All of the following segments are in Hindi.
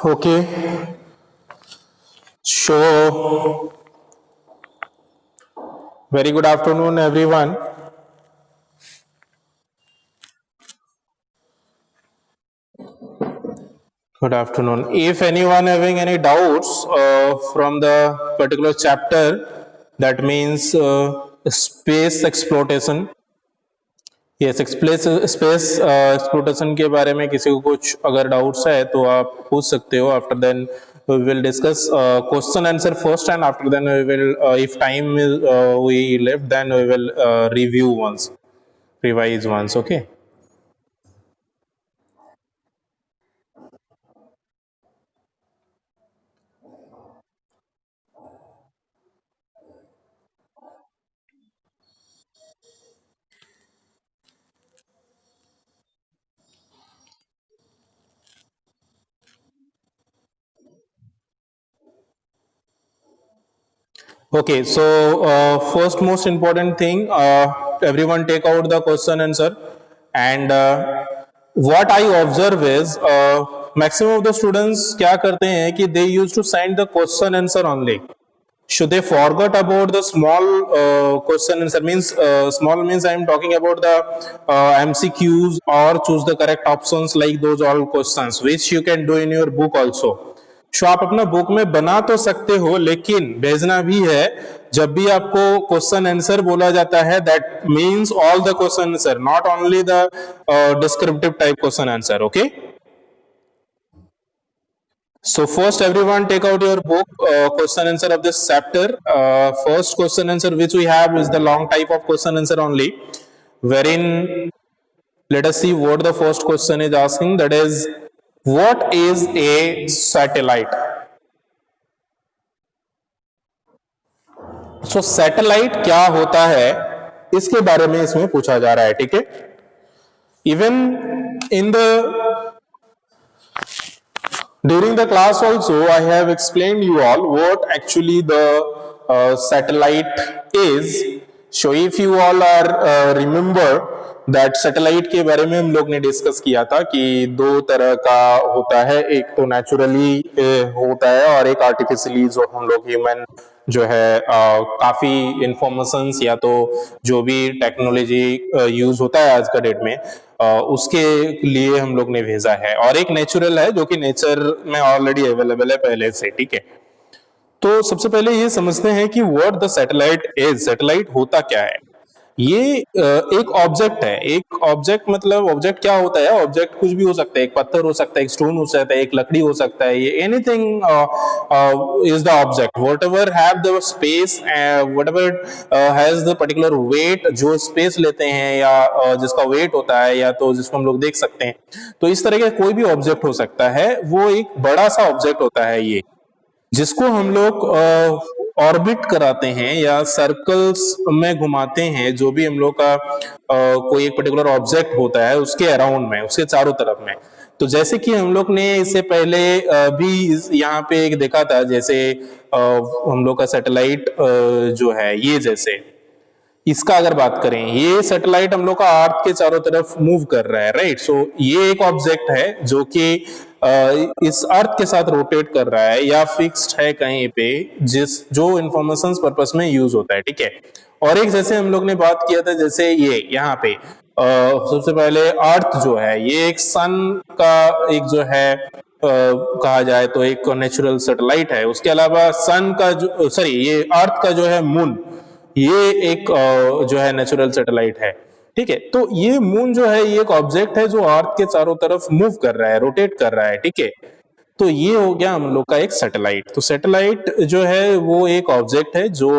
Okay, so very good afternoon, everyone. Good afternoon. If anyone having any doubts from the particular chapter, that means space exploitation. Yes, space exploitation के बारे में किसी को कुछ अगर डाउट्स है तो आप पूछ सकते हो. After then we will discuss question answer first, and after then we will if time is we left, then we will review once, revise once. Okay. Okay, so first most important thing, everyone take out the question answer, and what I observe is maximum of the students क्या करते हैं कि they used to send the question answer only. So they forgot about the small question answer. Means small means I am talking about the MCQs or choose the correct options, like those all questions which you can do in your book also. So आप अपना बुक में बना तो सकते हो, लेकिन भेजना भी है. जब भी आपको क्वेश्चन आंसर बोला जाता है, that means all the question answer, not only the descriptive type question answer. Okay. So first, everyone take out your book, question answer of this chapter. First question answer which we have is the long type of question answer only, wherein let us see what the first question is asking. That is, what is a satellite? So satellite क्या होता है, इसके बारे में इसमें पूछा जा रहा है. ठीक है. Even in the during the class also, I have explained you all what actually the satellite is. So if you all are remember that satellite के बारे में हम लोग ने डिस्कस किया था कि दो तरह का होता है, एक तो नेचुरली होता है और एक आर्टिफिशियली, जो हम लोग ह्यूमन जो है काफी इंफॉर्मेशंस या तो जो भी टेक्नोलॉजी यूज होता है आज का डेट में उसके लिए हम लोग ने भेजा है, और एक नेचुरल है जो कि नेचर में ऑलरेडी अवेलेबल है पहले से. ठीक है. तो सबसे पहले ये समझते हैं कि what the satellite is. Satellite होता क्या है. ये एक ऑब्जेक्ट है. एक ऑब्जेक्ट मतलब ऑब्जेक्ट क्या होता है. ऑब्जेक्ट कुछ भी हो सकता है. एक पत्थर हो सकता है, एक स्टोन हो सकता है, एक लकड़ी हो सकता है. ये anything is the object. Whatever have the space, whatever has the particular weight, जो स्पेस लेते हैं या जिसका वेट होता है या तो जिसको हम लोग देख सकते हैं. तो इस तरह का कोई भी ऑब्जेक्ट हो सकता है. वो एक बड़ा सा ऑब्जेक्ट होता है ये, जिसको हम लोग ऑर्बिट कराते हैं या सर्कल्स में घुमाते हैं. जो भी हम लोग का कोई एक पर्टिकुलर ऑब्जेक्ट होता है उसके अराउंड में, उसके चारों तरफ में. तो जैसे कि हम लोग ने इससे पहले भी यहाँ पे एक देखा था, जैसे हम लोग का सैटेलाइट जो है ये, जैसे इसका अगर बात करें, ये सैटेलाइट हम लोग का अर्थ के चारों तरफ मूव कर रहा है. राइट. सो ये एक ऑब्जेक्ट है जो कि इस अर्थ के साथ रोटेट कर रहा है या फिक्स्ड है कहीं पे, जिस जो इंफॉर्मेशन पर्पस में यूज होता है. ठीक है. और एक जैसे हम लोग ने बात किया था, जैसे ये यहाँ पे सबसे पहले अर्थ जो है, ये एक सन का एक जो है कहा जाए तो एक नेचुरल सैटेलाइट है. उसके अलावा सन का जो सॉरी ये अर्थ का जो है मून, ये एक जो है नेचुरल सैटेलाइट है. ठीक है. तो ये मून जो है ये एक ऑब्जेक्ट है जो अर्थ के चारों तरफ मूव कर रहा है, रोटेट कर रहा है. ठीक है. तो ये हो गया हम लोग का एक सैटेलाइट. तो सैटेलाइट जो है वो एक ऑब्जेक्ट है जो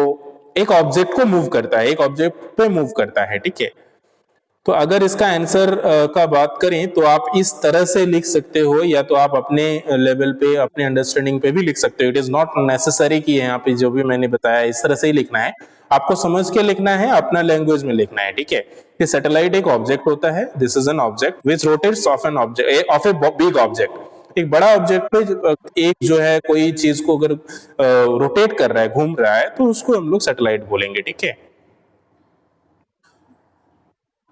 एक ऑब्जेक्ट को मूव करता है, एक ऑब्जेक्ट पे मूव करता है. ठीक है. तो अगर इसका आंसर का बात करें तो आप इस तरह से लिख सकते हो, या तो आप अपने लेवल पे, अपने अंडरस्टैंडिंग पे भी लिख सकते हो. इट इज नॉट नेसेसरी कि यहाँ पे जो भी मैंने बताया इस तरह से ही लिखना है. आपको समझ के लिखना है, अपना लैंग्वेज में लिखना है. ठीक है. कि सैटेलाइट एक ऑब्जेक्ट होता है. This is an object which rotates of an object of a big object. एक बड़ा ऑब्जेक्ट पे एक जो है कोई चीज को अगर रोटेट कर रहा है, घूम रहा है, तो उसको हम लोग सैटेलाइट बोलेंगे. ठीक है.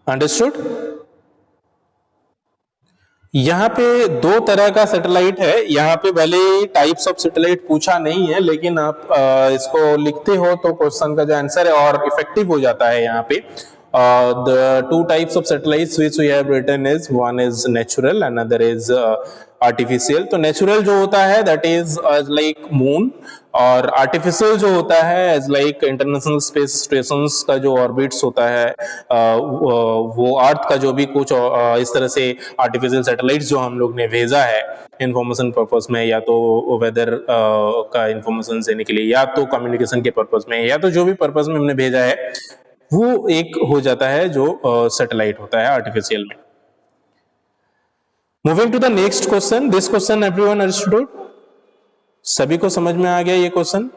अंडरस्टूड. यहाँ पे दो तरह का सैटेलाइट है। यहाँ पे भले टाइप्स ऑफ सैटेलाइट पूछा नहीं है, लेकिन आप इसको लिखते हो तो क्वेश्चन का जो आंसर है और इफेक्टिव हो जाता है। यहाँ पे the two types of satellites which we have written is one is natural, another is artificial. तो natural जो होता है that is like moon, और artificial जो होता है as like international space stations का जो orbits होता है, वो अर्थ का जो भी कुछ इस तरह से artificial satellites जो हम लोग ने भेजा है इंफॉर्मेशन पर्पस में, या तो वेदर का इंफॉर्मेशन देने के लिए, या तो कम्युनिकेशन के पर्पस में, या तो जो भी पर्पस में हमने भेजा है, वो एक हो जाता है जो सैटेलाइट होता है आर्टिफिशियल में। Moving to the next question, this question everyone understood? सभी को समझ में आ गया ये question?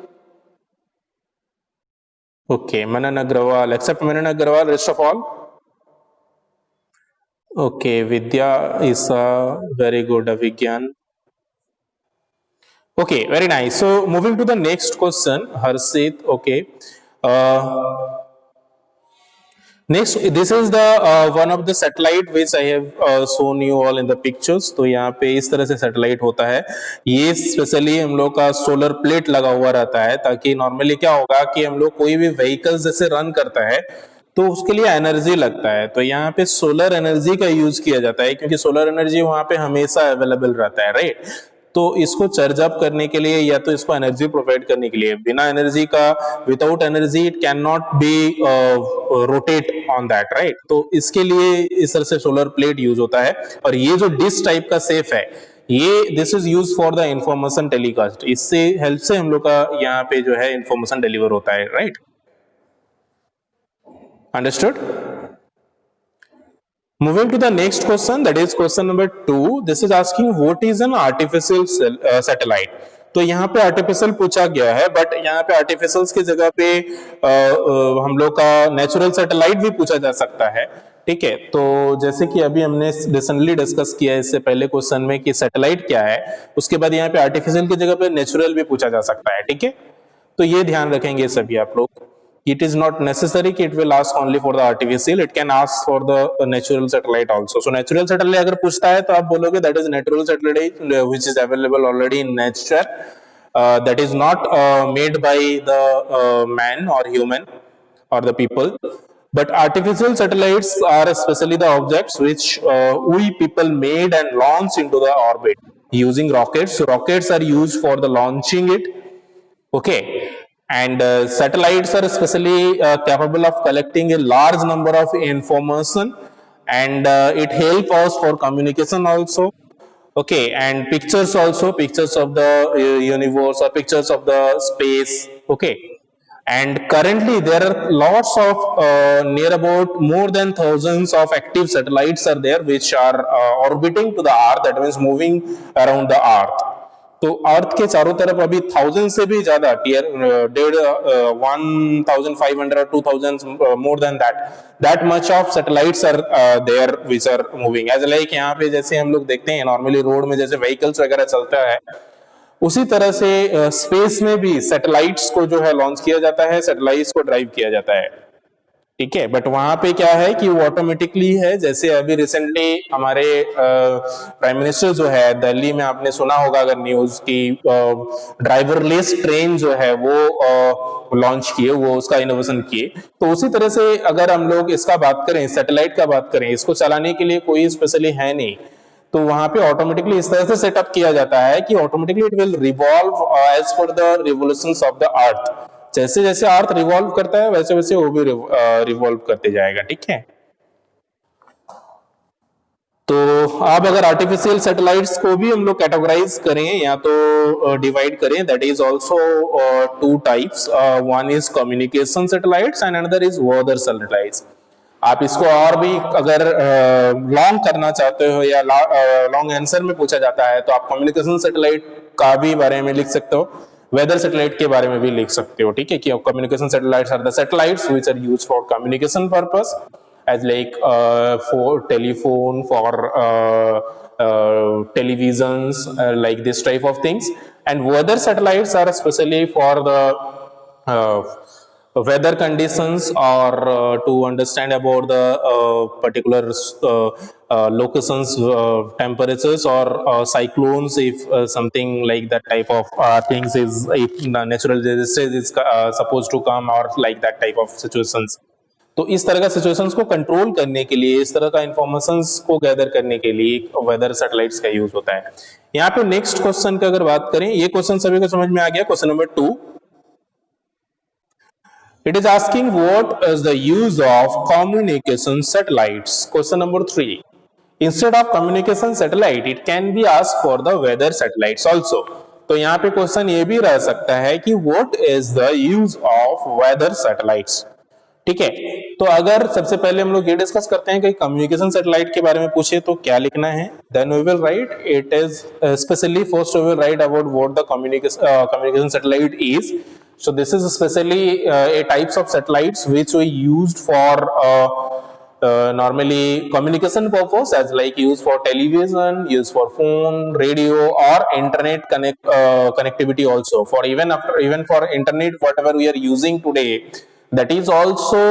Okay, Manan Agarwal, except Manan Agarwal, rest of all? Okay, Vidya is very good, Abhigyan. Okay, very nice. So moving to the next question, Harshit. Okay, next this is the one of the satellite which I have shown you all in the pictures। तो यहाँ पे इस तरह से सैटेलाइट होता है। ये स्पेशली हम लोग का सोलर प्लेट लगा हुआ रहता है, ताकि नॉर्मली क्या होगा कि हम लोग कोई भी व्हीकल जैसे रन करता है तो उसके लिए एनर्जी लगता है, तो यहाँ पे सोलर एनर्जी का यूज किया जाता है, क्योंकि सोलर एनर्जी वहां पे हमेशा अवेलेबल रहता है, राइट। तो इसको चार्ज अप करने के लिए या तो इसको एनर्जी प्रोवाइड करने के लिए, बिना एनर्जी का, without energy it can not be rotate on that, right. तो इसके लिए इस तरह से सोलर प्लेट यूज होता है। और ये जो डिश टाइप का सेफ है, ये this is use for the information telecast. इससे हेल्प से हम लोग का यहाँ पे जो है इंफॉर्मेशन डिलीवर होता है, right. Understood? Moving to the next question, that is question number 2. This is asking what is an artificial satellite. तो यहाँ पे आर्टिफिशियल पूछा गया है, बट यहाँ पे आर्टिफिशियल की जगह पे हम लोग का नेचुरल सैटेलाइट भी पूछा जा सकता है, ठीक है। तो जैसे कि अभी हमने रिसेंटली डिस्कस किया है इससे पहले क्वेश्चन में कि सैटेलाइट क्या है, उसके बाद यहाँ पे आर्टिफिशियल की जगह पे नेचुरल भी पूछा जा सकता है, ठीक है। तो ये ध्यान रखेंगे सभी आप लोग। It is not necessary कि it will ask only for the artificial, it can ask for the natural satellite also. So natural satellite अगर पूछता है तो आप बोलोगे that is natural satellite which is available already in nature, that is not made by the man or human or the people. But artificial satellites are especially the objects which we people made and launched into the orbit using rockets. So rockets are used for the launching it, okay. And satellites are especially capable of collecting a large number of information, and it helps us for communication also, okay. And pictures also, pictures of the universe or pictures of the space, okay. And currently there are lots of near about more than thousands of active satellites are there which are orbiting to the earth, that means moving around the earth. तो अर्थ के चारों तरफ अभी 1000 से भी ज्यादा, 1500 2000 more than that much of satellites are there which are moving as like. यहाँ पे जैसे हम लोग देखते हैं नॉर्मली रोड में जैसे व्हीकल्स वगैरह चलता है, उसी तरह से स्पेस में भी सैटेलाइट्स को जो है लॉन्च किया जाता है, सैटेलाइट्स को ड्राइव किया जाता है, ठीक है। बट वहां पे क्या है कि वो ऑटोमेटिकली है, जैसे अभी रिसेंटली हमारे प्राइम मिनिस्टर जो है दिल्ली में, आपने सुना होगा अगर न्यूज की, ड्राइवरलेस ट्रेन जो है वो लॉन्च किए, वो उसका इनोवेशन किए। तो उसी तरह से अगर हम लोग इसका बात करें, सैटेलाइट का बात करें, इसको चलाने के लिए कोई स्पेशली है नहीं, तो वहां पे ऑटोमेटिकली इस तरह से सेटअप किया जाता है कि automatically it will revolve as per the revolutions of the earth. जैसे जैसे अर्थ रिवॉल्व करता है वैसे वैसे वो भी रिवॉल्व करते जाएगा, ठीक है। तो अब अगर आर्टिफिशियल सैटेलाइट्स को भी हम लोग कैटेगराइज करें या तो डिवाइड करें, that is also two types, one is communication satellites and another is whether satellites. आप इसको और भी अगर लॉन्ग करना चाहते हो या लॉन्ग आंसर में पूछा जाता है तो आप कम्युनिकेशन सैटेलाइट का भी बारे में लिख सकते हो, वेदर सैटेलाइट के बारे में भी लिख सकते हो, ठीक है। कि communication satellites are the satellites which are used for communication purpose as like for telephone, for televisions, like this type of things. And weather satellites are especially for the weather conditions or to understand about the particular locations, temperatures, or cyclones, if something like that type of things is, if natural disaster is supposed to come, or like that type of situations. तो इस तरह का सिचुएशंस को कंट्रोल करने के लिए, इस तरह का इंफॉर्मेशंस को गैदर करने के लिए वेदर सैटेलाइट्स का यूज होता है। यहाँ पे नेक्स्ट क्वेश्चन का अगर बात करें, ये क्वेश्चन सभी को समझ में आ गया, question number 2। It is asking what is the use of communication satellites. Question number 3. Instead of communication satellite, it can be asked for the weather satellites also. तो यहाँ पे क्वेश्चन ये भी रह सकता है कि what is the use of weather satellites. ठीक है, तो अगर सबसे पहले हम लोग ये डिस्कस करते हैं कि कम्युनिकेशन सैटेलाइट के बारे में पूछे तो क्या लिखना है, then we will write it is specially first we will write about what the communication satellite is. So this is especially a types of satellites which we used for normally communication purpose, as like used for television, used for phone, radio, or internet connectivity also. For even for internet, whatever we are using today, that is also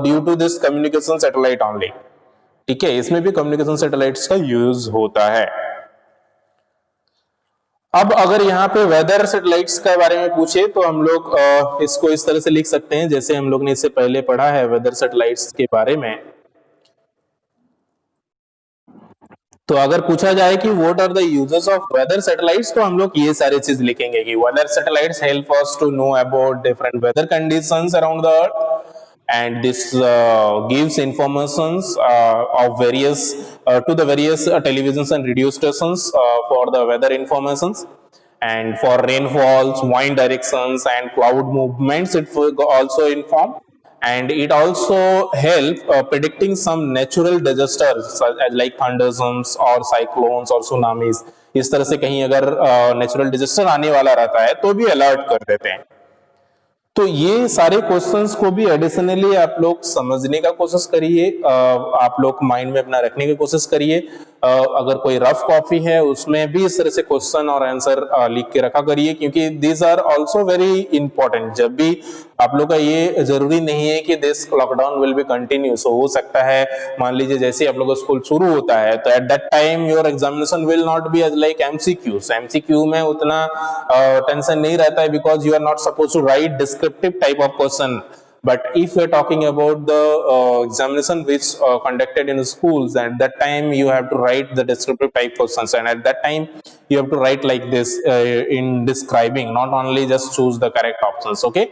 due to this communication satellite only. ठीक है, इसमें भी communication satellites का use होता है. अब अगर यहाँ पे वेदर सैटेलाइट्स के बारे में पूछे तो हम लोग इसको इस तरह से लिख सकते हैं जैसे हम लोग ने इससे पहले पढ़ा है वेदर सैटेलाइट्स के बारे में. तो अगर पूछा जाए कि what are the uses of weather satellites, तो हम लोग ये सारे चीज लिखेंगे कि weather satellites help us to know about different weather conditions around the earth, and this gives informations of various to the various televisions and radio stations for the weather informations, and for rainfalls, wind directions, and cloud movements it will also inform, and it also help predicting some natural disasters like thunderstorms or cyclones or tsunamis. इस तरह से कहीं अगर नेचुरल डिजास्टर आने वाला रहता है तो भी अलर्ट कर देते हैं. तो ये सारे क्वेश्चंस को भी एडिशनली आप लोग समझने का कोशिश करिए, आप लोग माइंड में अपना रखने की कोशिश करिए. अगर कोई रफ कॉपी है उसमें भी इस तरह से क्वेश्चन और आंसर लिख के रखा करिए, क्योंकि these are also very important. जब भी आप लोग का ये जरूरी नहीं है कि this lockdown will be continue. So हो सकता है मान लीजिए जैसे आप लोग का स्कूल शुरू होता है तो at that time your examination will not be as like MCQs. MCQ में उतना टेंशन नहीं रहता है because you are not suppose to write descriptive type of question. But if we are talking about the examination which conducted in schools, at that time you have to write the descriptive type questions, and at that time you have to write like this in describing, not only just choose the correct options. Okay,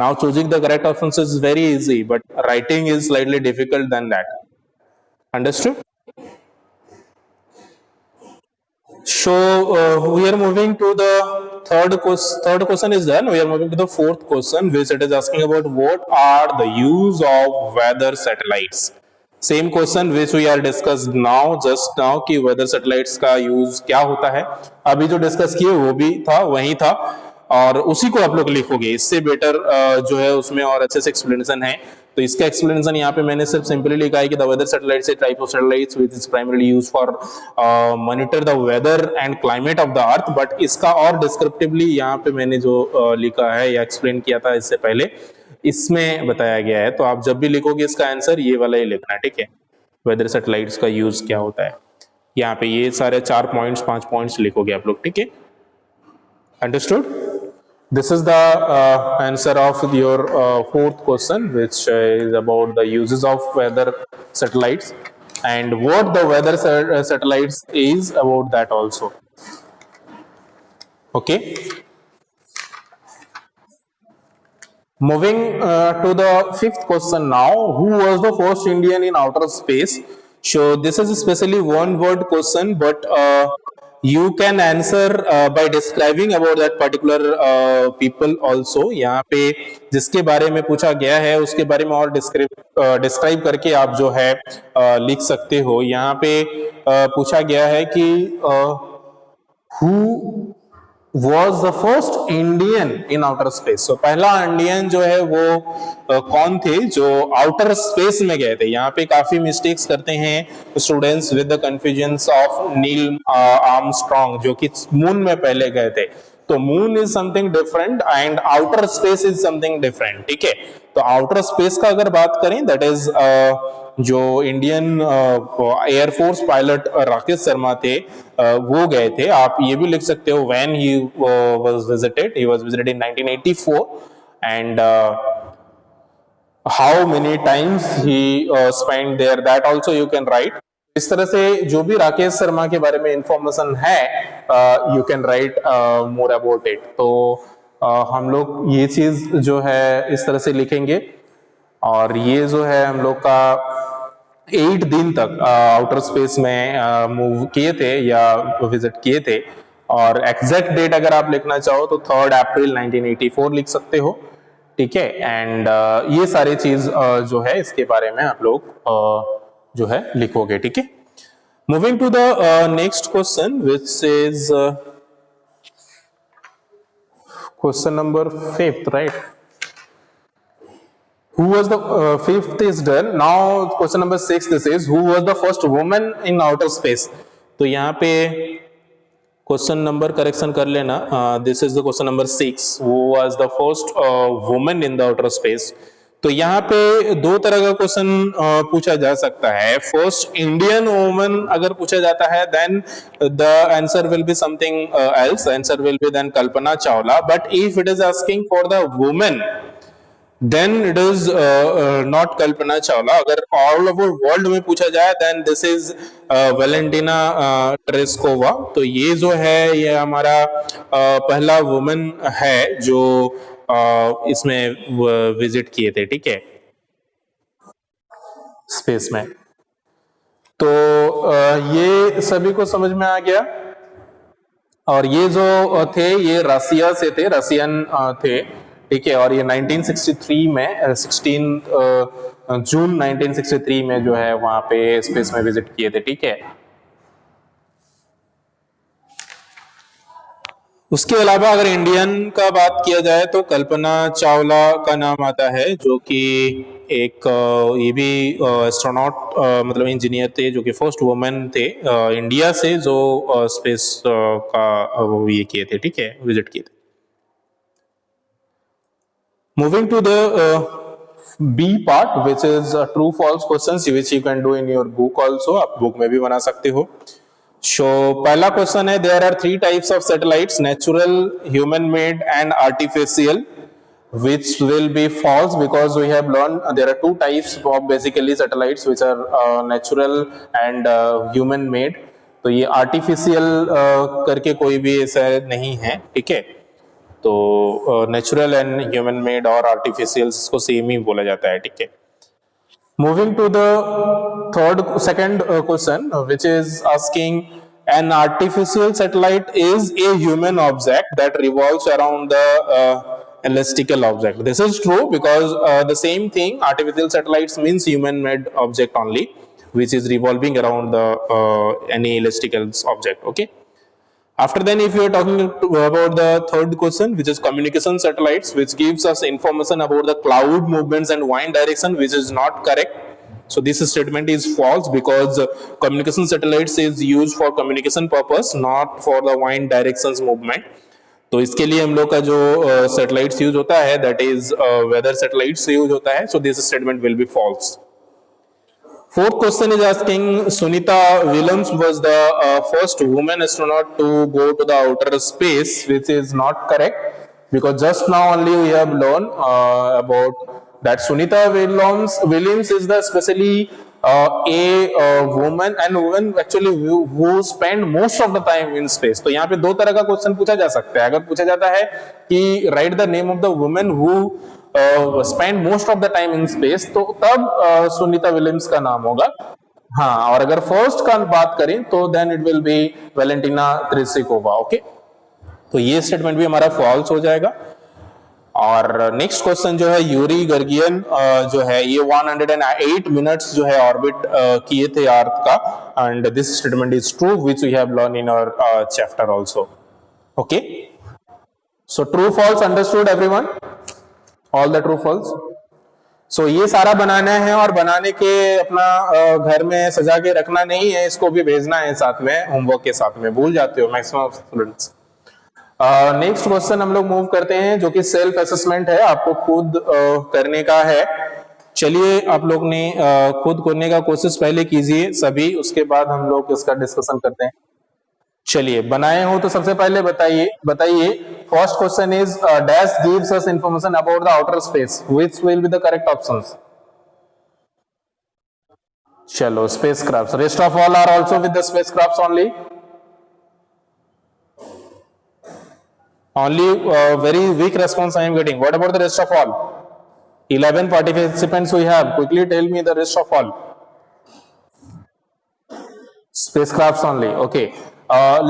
now choosing the correct options is very easy, but writing is slightly difficult than that. Understood? So we are moving to the third question is done. We are moving to the fourth question, which it is asking about what are the use of weather satellites. Same question which we are discussed now, just now, कि weather satellites का use क्या होता है. अभी जो डिस्कस किए वो भी था, वही था, और उसी को आप लोग लिखोगे. इससे बेटर जो है उसमें और अच्छे से एक्सप्लेनेशन है. तो इसका एक्सप्लेनेशन यहाँ पे मैंने सिर्फ सिंपली लिखा है कि the weather satellites a type of satellites which is primarily used for monitor the weather and climate of the earth. But इसका और डिस्क्रिप्टिवली यहाँ पे मैंने जो लिखा है या एक्सप्लेन किया था इससे पहले, इसमें बताया गया है. तो आप जब भी लिखोगे इसका आंसर ये वाला ही लिखना है. ठीक है, वेदर सैटेलाइट्स का यूज क्या होता है. यहाँ पे ये सारे 4 पॉइंट्स 5 पॉइंट्स लिखोगे आप लोग. ठीक है, understood? This is the answer of your fourth question, which is about the uses of weather satellites and what the weather satellites is about that also. Okay. Moving to the fifth question now. Who was the first Indian in outer space? So this is especially one word question, but you can answer by describing about that particular people also. यहाँ पे जिसके बारे में पूछा गया है उसके बारे में और डिस्क्राइब करके आप जो है लिख सकते हो. यहाँ पे पूछा गया है कि who was the first Indian in outer space. So पहला इंडियन जो है वो कौन थे जो आउटर स्पेस में गए थे. यहाँ पे काफी मिस्टेक्स करते हैं students with the confusions of Neil Armstrong जो कि मून में पहले गए थे. तो moon is something different and outer space is something different. ठीक है, तो आउटर स्पेस का अगर बात करें दैट इज जो Indian air force pilot Rakesh Sharma थे वो गए थे। आप ये भी लिख सकते हो when he was visited, he was visited in 1984 and how many times he spend there, that also you can write. इस तरह से जो भी राकेश शर्मा के बारे में इंफॉर्मेशन है you can right more about it. तो हम लोग ये चीज जो है इस तरह से लिखेंगे और ये जो है हम लोग का 8 दिन तक आउटर स्पेस में मूव किए थे या विजिट किए थे। और एग्जैक्ट डेट अगर आप लिखना चाहो तो 3 अप्रैल 1984 लिख सकते हो, ठीक है। एंड ये सारी चीज जो है इसके बारे में आप लोग जो है लिखोगे, ठीक है। Moving to the next question which is question number 5th, right? Who was the 5th is done. Now question number 6 this is who was the first woman in outer space. तो यहाँ पे क्वेश्चन नंबर करेक्शन कर लेना, this is the question number 6, who was the first woman in the outer space. तो यहाँ पे दो तरह का क्वेश्चन पूछा जा सकता है। फर्स्ट इंडियन वुमन अगर पूछा जाता है then the answer will be something else, answer will be then Kalpana Chawla. But if it is asking for the women then it is not Kalpana Chawla. अगर ऑल ओवर वर्ल्ड में पूछा जाए then this is Valentina Tereshkova. तो ये जो है ये हमारा पहला वुमेन है जो इसमें विजिट किए थे, ठीक है, स्पेस में। तो ये सभी को समझ में आ गया। और ये जो थे ये रसिया से थे, रसियन थे, ठीक है। और ये 1963 में 16 जून 1963 में जो है वहां पे स्पेस में विजिट किए थे, ठीक है। उसके अलावा अगर इंडियन का बात किया जाए तो कल्पना चावला का नाम आता है, जो कि एक ये भी एस्ट्रोनॉट मतलब इंजीनियर थे जो कि फर्स्ट वुमेन थे इंडिया से जो स्पेस का वो ये किए थे, ठीक है, विजिट किए थे। Moving to the B part, which is true false questions, which you can do in your book also. आप बुक में भी बना सकते हो। So पहला क्वेश्चन है there are 3 types of satellites, natural, human made and artificial, which will be false because we have learned there are 2 types of basically satellites which are natural and human made। तो ये artificial करके कोई भी ऐसा नहीं है, ठीक है। तो नेचुरल एंड ह्यूमन मेड और आर्टिफिशियल इसको सेम ही बोला जाता है, ठीक है। Moving to the second question which is asking an artificial satellite is a human object that revolves around the elliptical object. This is true because the same thing artificial satellites means human made object only which is revolving around the any elliptical object, okay। After then, if you are talking about the third question, which is communication satellites, which gives us information about the cloud movements and wind direction, which is not correct. So this statement is false because communication satellites is used for communication purpose, not for the wind directions movement. तो इसके लिए हम लोग का जो satellites use होता है, that is weather satellites use होता है. So this statement will be false. Fourth question is asking Sunita Williams was the first woman astronaut to go to the outer space, which is not correct because just now only we have learned about that Sunita Williams is the especially a woman and women actually who spend most of the time in space. तो यहाँ पे दो तरह का क्वेश्चन पूछा जा सकता है। अगर पूछा जाता है कि write the name of the woman who spend most of the time in space, तो तब सुनीता विलियम्स का नाम होगा। हाँ, और अगर फर्स्ट का बात करें तो then it will be Valentina Tereshkova, okay. तो ये स्टेटमेंट भी हमारा फॉल्स हो जाएगा। और नेक्स्ट क्वेश्चन जो है यूरी गर्गियन जो है ये 108 मिनट्स जो है ऑर्बिट किए थे अर्थ का, and this statement is true which we have learn in our chapter also, okay. So true false understood everyone, all the true false. So ये सारा बनाना है और बनाने के अपना घर में सजा के रखना नहीं है, इसको भी भेजना है साथ में, होमवर्क के साथ में, भूल जाते हो मैक्सिमम स्टूडेंट्स। नेक्स्ट क्वेश्चन हम लोग मूव करते हैं जो कि सेल्फ असेसमेंट है, आपको खुद करने का है। चलिए आप लोग ने खुद करने का कोशिश पहले कीजिए सभी, उसके बाद हम लोग इसका डिस्कशन करते हैं। चलिए बनाए हो तो सबसे पहले बताइए first question is dash gives us information about the outer space, which will be the correct options? चलो spacecrafts, rest of all are also with the spacecrafts only very weak response I am getting. What about the rest of all? 11 participants we have. Quickly tell me the rest of all. Spacecrafts only. Okay.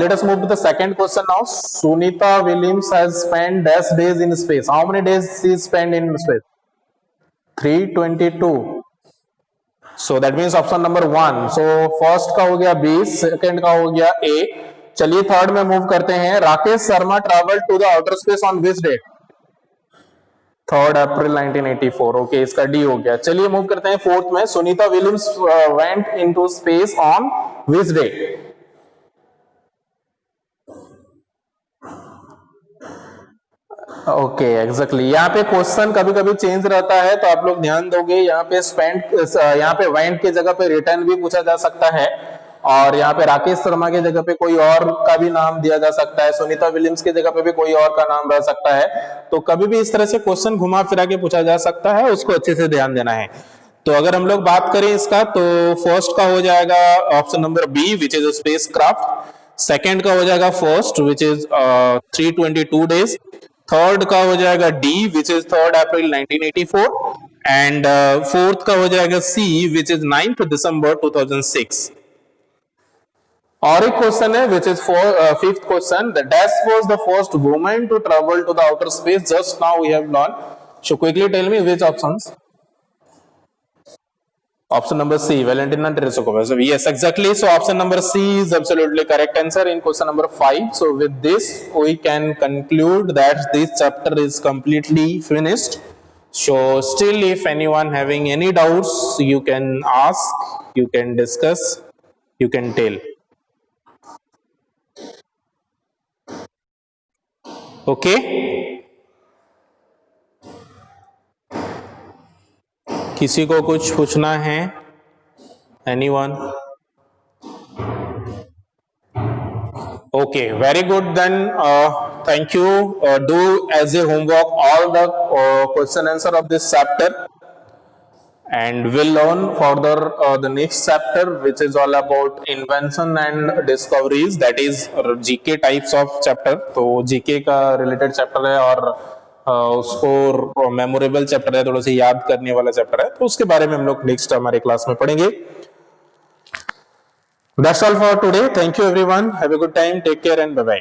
Let us move to the second question now. Sunita Williams has spent dash days in space. How many days she spent in space? 322. So that means option number 1. So first का हो गया 20, second का हो गया A. चलिए थर्ड में मूव करते हैं। Rakesh Sharma travel to the outer space on which date? 3 April 1984। Okay, इसका डी हो गया। चलिए मूव करते हैं फोर्थ में। Sunita Williams went into space on which day? Okay exactly. यहाँ पे क्वेश्चन कभी कभी चेंज रहता है तो आप लोग ध्यान दोगे। यहाँ पे स्पेंट, यहाँ पे वेंट की जगह पे रिटर्न भी पूछा जा सकता है, और यहाँ पे राकेश शर्मा की जगह पे कोई और का भी नाम दिया जा सकता है, सुनीता विलियम्स की जगह पे भी कोई और का नाम रह सकता है। तो कभी भी इस तरह से क्वेश्चन घुमा फिरा के पूछा जा सकता है, उसको अच्छे से ध्यान देना है। तो अगर हम लोग बात करें इसका, तो फर्स्ट का हो जाएगा option number B which is spacecraft, second का हो जाएगा first which is 322 days, third का हो जाएगा D which is 3 April 1984, and fourth का हो जाएगा सी विच इज 9 दिसंबर 2006। और एक क्वेश्चन है which is fifth question, the dash was the first woman to travel to the outer space, just now we have learn. So quickly tell me which options? Option number C, Valentina Tereshkova. So yes, exactly. So option number C is absolutely correct answer in question number 5. So with this, we can conclude that this chapter is completely finished. So still, if anyone having any doubts, you can ask, you can discuss, you can tell. Okay. किसी को कुछ पूछना है? Anyone? Okay, very good then. Thank you. Do as a homework all the question answer of this chapter, and we'll learn further the next chapter, which is all about invention and discoveries. That is GK types of chapter. तो GK का related chapter है, और उसको मेमोरेबल चैप्टर है, थोड़ा सा याद करने वाला चैप्टर है, तो उसके बारे में हम लोग नेक्स्ट हमारे क्लास में पढ़ेंगे। That's all for today. Thank you everyone. Have a good time. Take care and bye bye.